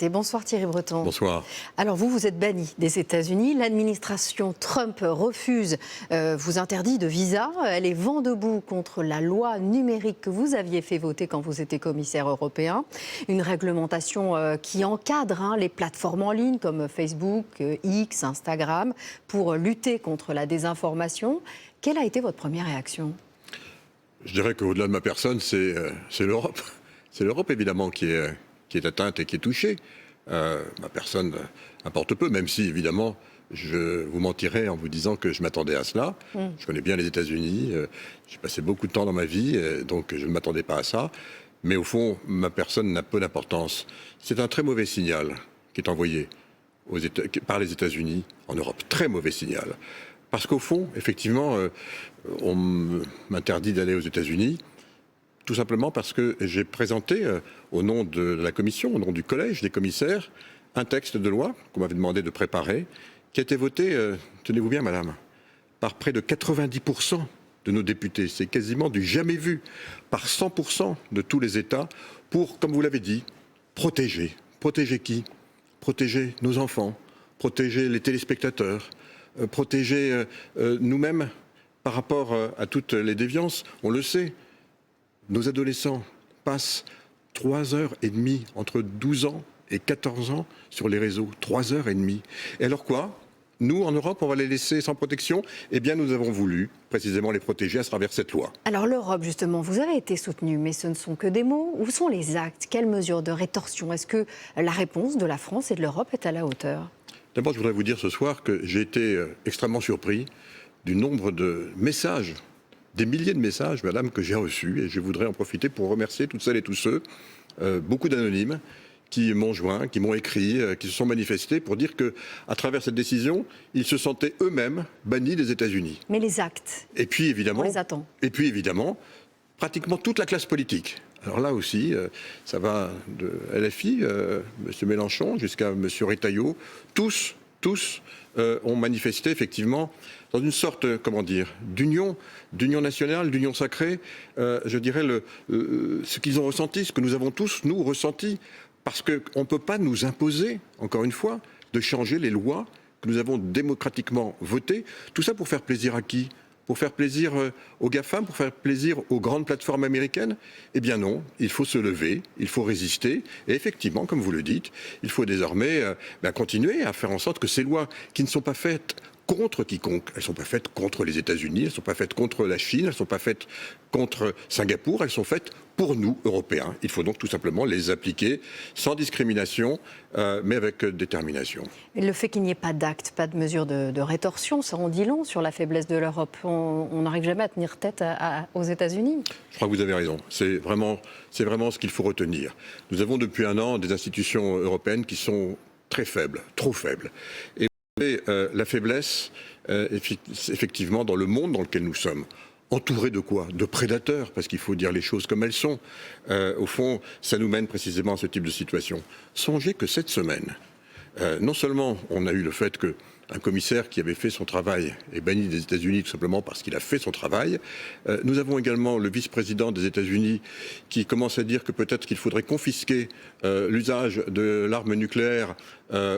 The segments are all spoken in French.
Bonsoir Thierry Breton. Bonsoir. Alors vous êtes banni des États-Unis. L'administration Trump refuse, vous interdit de visa. Elle est vent debout contre la loi numérique que vous aviez fait voter quand vous étiez commissaire européen. Une réglementation qui encadre les plateformes en ligne comme Facebook, X, Instagram, pour lutter contre la désinformation. Quelle a été votre première réaction ? Je dirais qu'au-delà de ma personne, c'est l'Europe. C'est l'Europe évidemment qui est atteinte et qui est touchée. Ma personne importe peu, même si évidemment je vous mentirais en vous disant que je m'attendais à cela. Je connais bien les États-Unis, j'ai passé beaucoup de temps dans ma vie, donc je ne m'attendais pas à ça. Mais au fond, ma personne n'a peu d'importance. C'est un très mauvais signal qui est envoyé par les États-Unis en Europe. Très mauvais signal. Parce qu'au fond, effectivement, on m'interdit d'aller aux États-Unis. Tout simplement parce que j'ai présenté, au nom de la commission, au nom du collège des commissaires, un texte de loi qu'on m'avait demandé de préparer, qui a été voté, tenez-vous bien madame, par près de 90% de nos députés. C'est quasiment du jamais vu, par 100% de tous les États, pour, comme vous l'avez dit, protéger. Protéger qui ? Protéger nos enfants, protéger les téléspectateurs, protéger nous-mêmes par rapport à toutes les déviances. On le sait. Nos adolescents passent 3h30, entre 12 ans et 14 ans, sur les réseaux. 3h30. Et alors quoi ? Nous, en Europe, on va les laisser sans protection ? Eh bien, nous avons voulu précisément les protéger à travers cette loi. Alors l'Europe, justement, vous avez été soutenu, mais ce ne sont que des mots. Où sont les actes ? Quelles mesures de rétorsion ? Est-ce que la réponse de la France et de l'Europe est à la hauteur ? D'abord, je voudrais vous dire ce soir que j'ai été extrêmement surpris du nombre de messages, des milliers de messages, madame, que j'ai reçus, et je voudrais en profiter pour remercier toutes celles et tous ceux, beaucoup d'anonymes, qui m'ont joint, qui m'ont écrit, qui se sont manifestés pour dire qu'à travers cette décision, ils se sentaient eux-mêmes bannis des États-Unis. Mais les actes, et puis, évidemment, on les attend. Et puis évidemment, pratiquement toute la classe politique. Alors là aussi, ça va de LFI, M. Mélenchon, jusqu'à M. Retailleau, tous ont manifesté effectivement dans une sorte, comment dire, d'union nationale, d'union sacrée, je dirais ce qu'ils ont ressenti, ce que nous avons tous, nous, ressenti, parce qu'on ne peut pas nous imposer, encore une fois, de changer les lois que nous avons démocratiquement votées. Tout ça pour faire plaisir à qui ? Pour faire plaisir aux GAFAM, pour faire plaisir aux grandes plateformes américaines ? Eh bien non, il faut se lever, il faut résister. Et effectivement, comme vous le dites, il faut désormais continuer à faire en sorte que ces lois qui ne sont pas faites contre quiconque, elles ne sont pas faites contre les États-Unis, elles ne sont pas faites contre la Chine, elles ne sont pas faites contre Singapour, elles sont faites pour nous, Européens. Il faut donc tout simplement les appliquer sans discrimination, mais avec détermination. Et le fait qu'il n'y ait pas d'actes, pas de mesures de rétorsion, ça en dit long sur la faiblesse de l'Europe. On n'arrive jamais à tenir tête aux États-Unis. Je crois que vous avez raison. C'est vraiment ce qu'il faut retenir. Nous avons depuis un an des institutions européennes qui sont très faibles, trop faibles. Et la faiblesse, effectivement, dans le monde dans lequel nous sommes. Entourés de quoi ? De prédateurs, parce qu'il faut dire les choses comme elles sont. Au fond, ça nous mène précisément à ce type de situation. Songez que cette semaine, non seulement on a eu le fait qu'un commissaire qui avait fait son travail est banni des États-Unis tout simplement parce qu'il a fait son travail, nous avons également le vice-président des États-Unis qui commence à dire que peut-être qu'il faudrait confisquer l'usage de l'arme nucléaire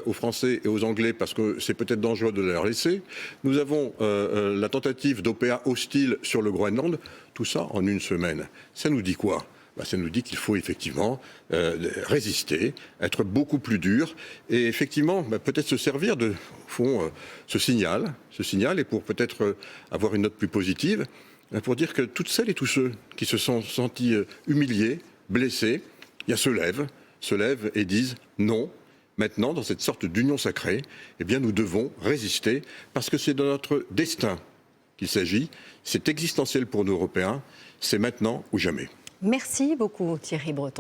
aux Français et aux Anglais parce que c'est peut-être dangereux de leur laisser. Nous avons la tentative d'OPA hostile sur le Groenland. Tout ça en une semaine. Ça nous dit quoi ? Ça nous dit qu'il faut effectivement résister, être beaucoup plus dur et effectivement peut-être se servir de ce signal et pour peut-être avoir une note plus positive, pour dire que toutes celles et tous ceux qui se sont sentis humiliés, blessés, se lèvent et disent non. Maintenant, dans cette sorte d'union sacrée, eh bien, nous devons résister parce que c'est de notre destin qu'il s'agit. C'est existentiel pour nous Européens. C'est maintenant ou jamais. Merci beaucoup Thierry Breton.